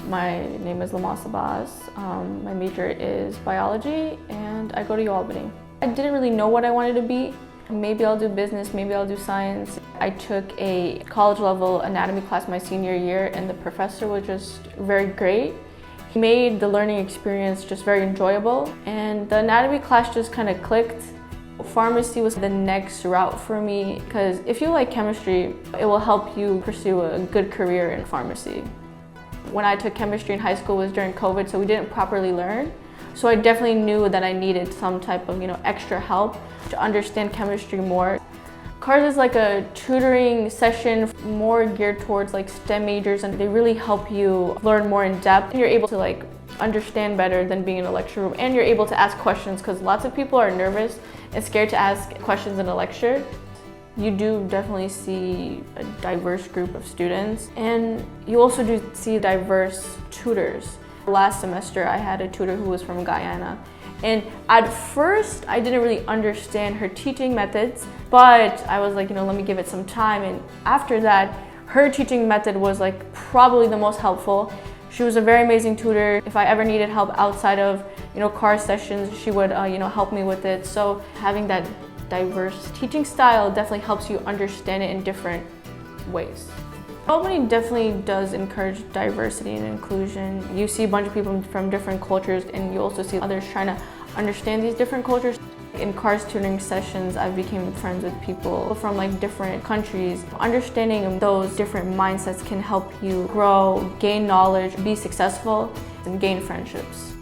My name is Lamas Abbas. My major is biology and I go to Albany. I didn't really know what I wanted to be. Maybe I'll do business, maybe I'll do science. I took a college level anatomy class my senior year and the professor was just very great. He made the learning experience just very enjoyable and the anatomy class just kind of clicked. Pharmacy was the next route for me because if you like chemistry, it will help you pursue a good career in pharmacy. When I took chemistry in high school was during COVID, so we didn't properly learn. So I definitely knew that I needed some type of, extra help to understand chemistry more. CARS is like a tutoring session more geared towards like STEM majors, and they really help you learn more in depth. You're able to understand better than being in a lecture room, and you're able to ask questions because lots of people are nervous and scared to ask questions in a lecture. You do definitely see a diverse group of students, and you also do see diverse tutors. Last semester I had a tutor who was from Guyana, and at first I didn't really understand her teaching methods, but I was like, let me give it some time, and after that her teaching method was probably the most helpful. She was a very amazing tutor. If I ever needed help outside of CARS sessions, she would help me with it. So having that diverse teaching style definitely helps you understand it in different ways. Albany definitely does encourage diversity and inclusion. You see a bunch of people from different cultures, and you also see others trying to understand these different cultures. In CARS tutoring sessions, I became friends with people from different countries. Understanding those different mindsets can help you grow, gain knowledge, be successful, and gain friendships.